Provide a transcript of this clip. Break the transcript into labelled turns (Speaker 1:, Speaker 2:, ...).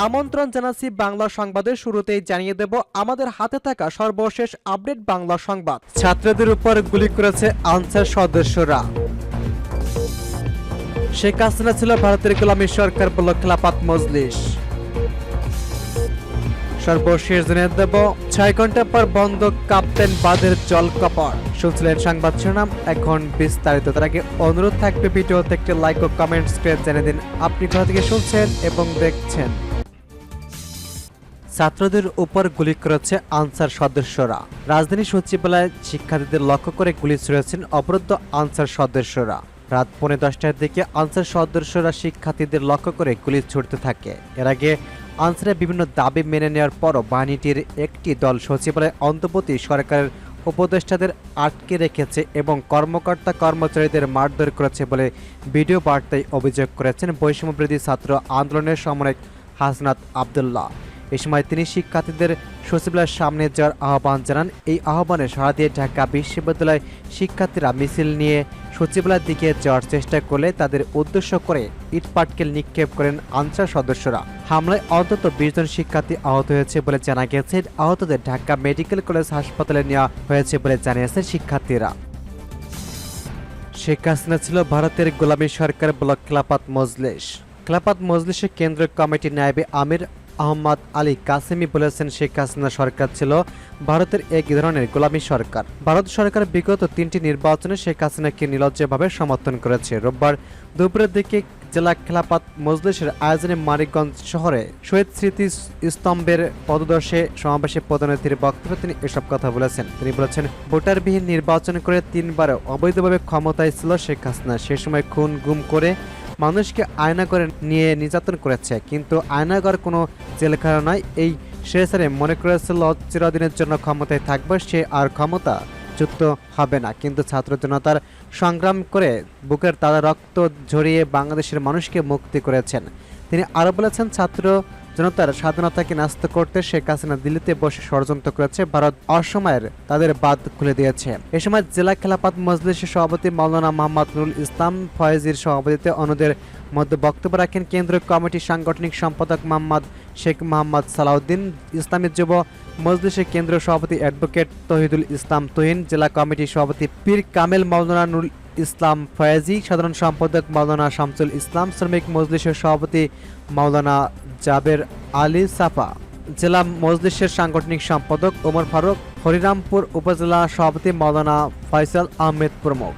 Speaker 1: আমন্ত্রণ জানাচ্ছি বাংলা সংবাদের শুরুতেই জানিয়ে দেব আমাদের হাতে থাকা সর্বশেষ আপডেট বাংলা সংবাদ। ছাত্রদের উপর গুলি করেছে আনসার সদস্যরা। শেখ হাসিনা ছিল ভারতের গোলামী সরকার বলল খেলাফত মজলিস। সর্বশেষ জানিয়ে দেব 6 ঘন্টা পর বন্ধ ক্যাপ্টেন বাঁধের জলকপাট। শুনছিলেন সংবাদ শিরোনাম, এখন বিস্তারিত। তার আগে অনুরোধ থাকবে ভিডিওতে একটি লাইক ও কমেন্টস করে জানিয়ে দিন আপনি কোথা থেকে শুনছেন এবং দেখছেন। ছাত্রদের উপর গুলি করেছে আনসার সদস্যরা। রাজধানী সচিবালয়ে শিক্ষার্থীদের লক্ষ্য করে গুলি ছুড়েছেন অবরুদ্ধ আনসার সদস্যরা। রাত 10:15টার দিকে আনসার সদস্যরা শিক্ষার্থীদের লক্ষ্য করে গুলি ছুড়তে থাকে। এর আগে আনসারের বিভিন্ন দাবি মেনে নেওয়ার পরও বাহিনীটির একটি দল সচিবালয়ে অন্তর্বর্তী সরকারের উপদেষ্টাদের আটকে রেখেছে এবং কর্মকর্তা কর্মচারীদের মারধর করেছে বলে ভিডিও বার্তায় অভিযোগ করেছেন বৈষম্যবিরোধী ছাত্র আন্দোলনের সমন্বয়ক হাসনাত আবদুল্লাহ। এ সময় তিনি শিক্ষার্থীদের সচিবালয়ের সামনে যাওয়ার আহ্বান জানান। এই আহ্বানে সাড়া দিয়ে ঢাকা বিশ্ববিদ্যালয় শিক্ষার্থীরা মিছিল নিয়ে সচিবালয়ের দিকে যাওয়ার চেষ্টা করলে তাদের উদ্দেশ্য করে ইটপাটকেল নিক্ষেপ করেন আনসার সদস্যরা। হামলায় অন্তত 20 জন শিক্ষার্থী আহত হয়েছে বলে জানা গেছে। আহতদের ঢাকা মেডিকেল কলেজ হাসপাতালে নেওয়া হয়েছে বলে জানিয়েছেন শিক্ষার্থীরা। শেখ হাসিনা ছিল ভারতের গোলামী সরকার বলল খেলাফত মজলিস। খেলাফত মজলিসের কেন্দ্রীয় কমিটির নায়েবে আমির আহমদ আলী কাসেমি বলেছেন, শেখ হাসিনা সরকার ছিল ভারতের এক ধরনের গোলামী সরকার। ভারত সরকার বিগত 3টি নির্বাচনে শেখ হাসিনাকে নির্লজ্জভাবে সমর্থন করেছে। রোববার দুপুরের দিকে জেলা খেলাফত মজলিসের আয়োজনে মানিকগঞ্জ শহরে শহীদ স্মৃতি স্তম্ভের পদদর্শে সমাবেশে প্রধানমন্ত্রীর বক্তব্যে তিনি এসব কথা বলেছেন। তিনি বলেছেন, ভোটারবিহীন নির্বাচন করে 3বারও অবৈধভাবে ক্ষমতায় ছিল শেখ হাসিনা। সে সময় খুন গুম করে মানুষকে আয়নাঘরে নিয়ে নির্যাতন করেছে, কিন্তু আয়নাঘর কোনো জেলখানা নয়। এই শেষে মনে করেছিল চিরদিনের জন্য ক্ষমতায় থাকবে, সে আর ক্ষমতা যুক্ত হবে না। কিন্তু ছাত্র জনতার সংগ্রাম করে বুকের তাজা রক্ত ঝরিয়ে বাংলাদেশের মানুষকে মুক্তি করেছেন। তিনি আরও বলেছেন, ছাত্র জনতার স্বাধীনতাকে ন্যস্ত করতে শেখ হাসিনা দিল্লিতে বসে ষড়যন্ত্র করেছে। ভারত অসময়ের তাদের বাদ খুলে দিয়েছে। এ সময় জেলা খেলাফত মজলিসের সভাপতি মাওলানা মোহাম্মদ নুরুল ইসলাম ফয়েজির সভাপতিত্বে অন্যদের মধ্যে বক্তব্য রাখেন কেন্দ্রীয় কমিটির সাংগঠনিক সম্পাদক শেখ মোহাম্মদ সালাউদ্দিন, ইসলামী যুব মজলিসের কেন্দ্রীয় সভাপতি অ্যাডভোকেট তহিদুল ইসলাম তুহিন, জেলা কমিটির সভাপতি পীর কামেল মাওলানা নুরুল ইসলাম ফয়েজি, সাধারণ সম্পাদক মাওলানা শামসুল ইসলাম, শ্রমিক মজলিসের সভাপতি মাওলানা জাবের আলী সাফা, জেলা মজলিসের সাংগঠনিক সম্পাদক ওমর ফারুক, হরিরামপুর উপজেলা সভাপতি মাওলানা ফয়সাল আহমেদ প্রমুখ।